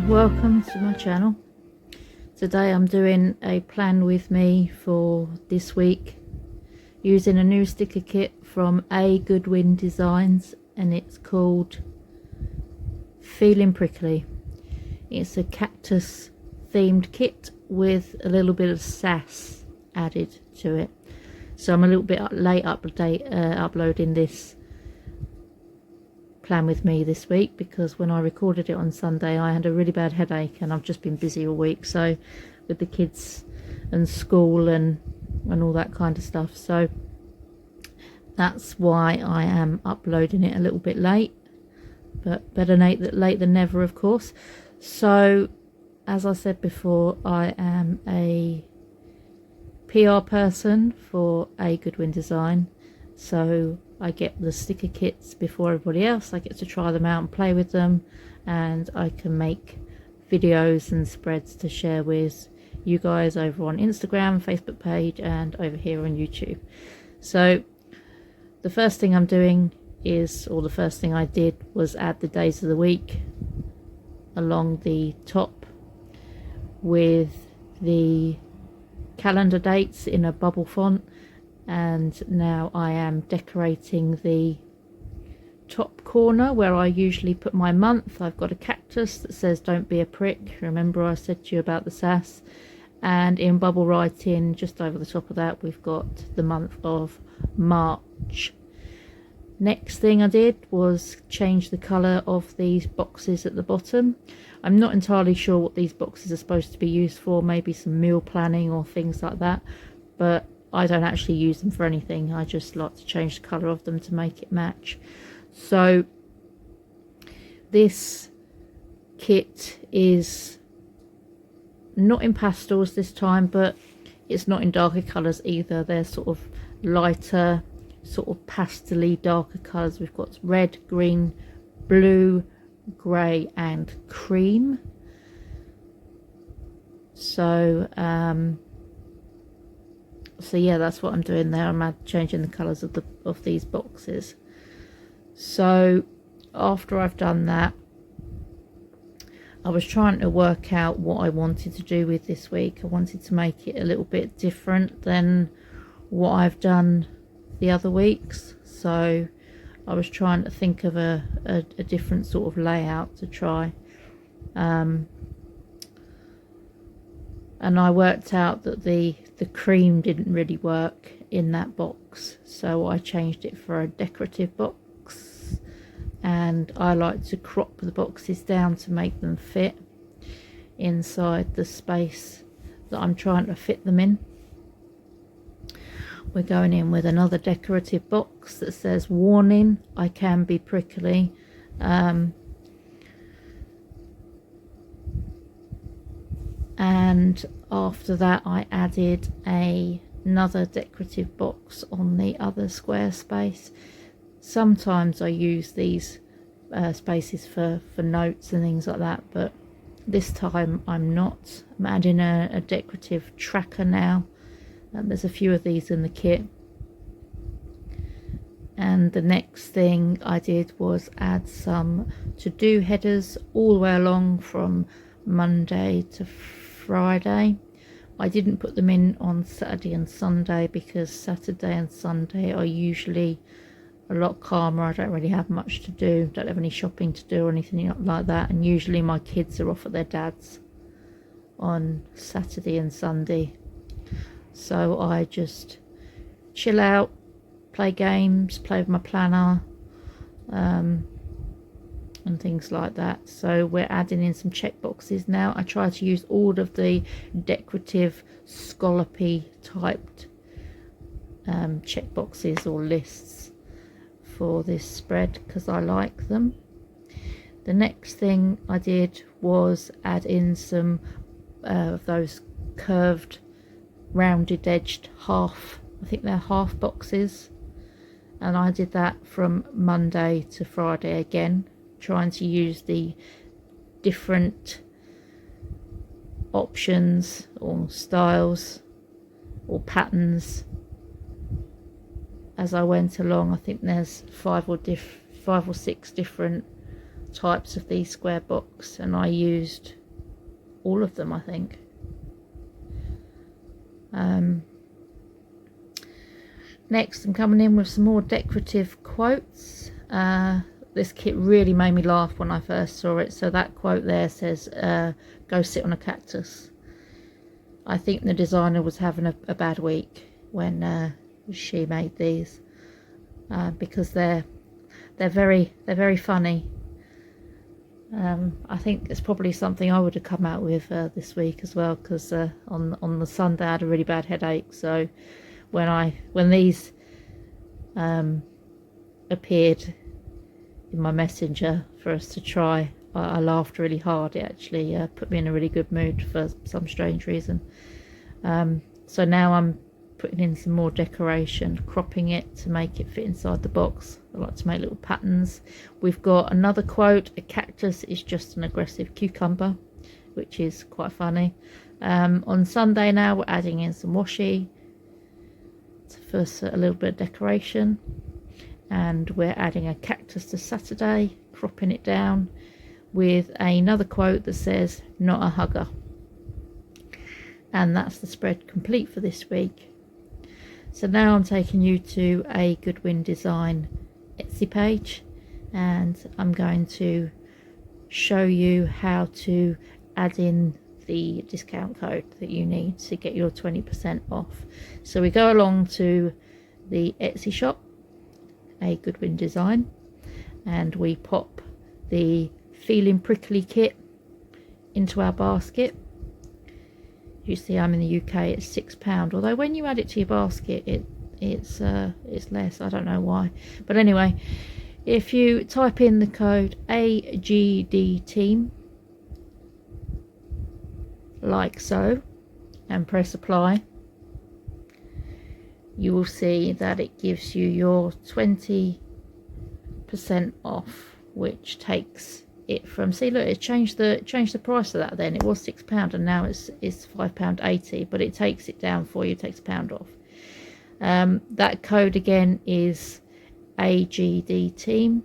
Welcome to my channel. Today I'm doing a plan with me for this week using a new sticker kit from A Goodwin Designs, and it's called Feeling Prickly. It's a cactus themed kit with a little bit of sass added to it, so I'm a little bit late uploading this plan with me this week because when I recorded it on Sunday I had a really bad headache and I've just been busy all week, so with the kids and school and all that kind of stuff, so that's why I am uploading it a little bit late, but better late than never, of course. So as I said before, I am a PR person for A Goodwin Design, so I get the sticker kits before everybody else. I get to try them out and play with them, and I can make videos and spreads to share with you guys over on Instagram, Facebook page, and over here on YouTube. So the first thing I'm doing is, or the first thing I did was add the days of the week along the top with the calendar dates in a bubble font. And now I am decorating the top corner where I usually put my month. I've got a cactus that says "Don't be a prick." Remember I said to you about the sass, and in bubble writing just over the top of that we've got the month of March. Next thing I did was change the colour of these boxes at the bottom. I'm not entirely sure what these boxes are supposed to be used for, maybe some meal planning or things like that, but I don't actually use them for anything. I just like to change the colour of them to make it match. So this kit is not in pastels this time, but it's not in darker colours either. They're sort of lighter, sort of pastel-y darker colours. We've got red, green, blue, grey and cream. So yeah, that's what I'm doing there. I'm changing the colours of these boxes. So after I've done that, I was trying to work out what I wanted to do with this week. I wanted to make it a little bit different than what I've done the other weeks. So I was trying to think of a different sort of layout to try. And I worked out that the cream didn't really work in that box, so I changed it for a decorative box, and I like to crop the boxes down to make them fit inside the space that I'm trying to fit them in. We're going in with another decorative box that says "Warning, I can be prickly." And after that I added another decorative box on the other square space. Sometimes I use these spaces for notes and things like that, but this time I'm not. I'm adding a decorative tracker now, and there's a few of these in the kit. And the next thing I did was add some to-do headers all the way along from Monday to Friday. I didn't put them in on Saturday and Sunday because Saturday and Sunday are usually a lot calmer. I don't really have much to do, don't have any shopping to do or anything like that, and usually my kids are off at their dad's on Saturday and Sunday, so I just chill out, play games, play with my planner, and things like that. So we're adding in some check boxes now. I try to use all of the decorative scallopy typed check boxes or lists for this spread because I like them. The next thing I did was add in some of those curved rounded edged half, I think they're half boxes, and I did that from Monday to Friday again, trying to use the different options or styles or patterns as I went along. I think there's five or six different types of these square box, and I used all of them, I think. Next, I'm coming in with some more decorative quotes. This kit really made me laugh when I first saw it. So that quote there says, go sit on a cactus. I think the designer was having a bad week when she made these, because they're very funny. I think it's probably something I would have come out with this week as well, because on the Sunday I had a really bad headache. So when these appeared in my messenger for us to try, I laughed really hard. It actually put me in a really good mood for some strange reason. So now I'm putting in some more decoration, cropping it to make it fit inside the box. I like to make little patterns. We've got another quote: a cactus is just an aggressive cucumber, which is quite funny. On Sunday now we're adding in some washi for a little bit of decoration, and we're adding a cactus to Saturday, cropping it down with another quote that says not a hugger. And that's the spread complete for this week. So now I'm taking you to A Goodwin Design Etsy page, and I'm going to show you how to add in the discount code that you need to get your 20% off. So we go along to the Etsy shop, A Goodwin Design, and we pop the Feeling Prickly kit into our basket. You see I'm in the UK, it's £6, although when you add it to your basket it's less. I don't know why, but anyway, if you type in the code AGDTEAM like so and press apply, you will see that it gives you your 20% off, which takes it from, see, look, it changed the price of that. Then it was £6 and now it's £5.80, but it takes it down for you, takes £1 off. That code again is AGDTEAM.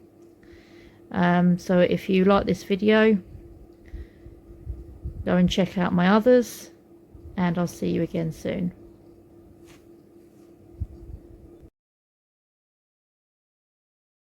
So if you like this video, go and check out my others, and I'll see you again soon.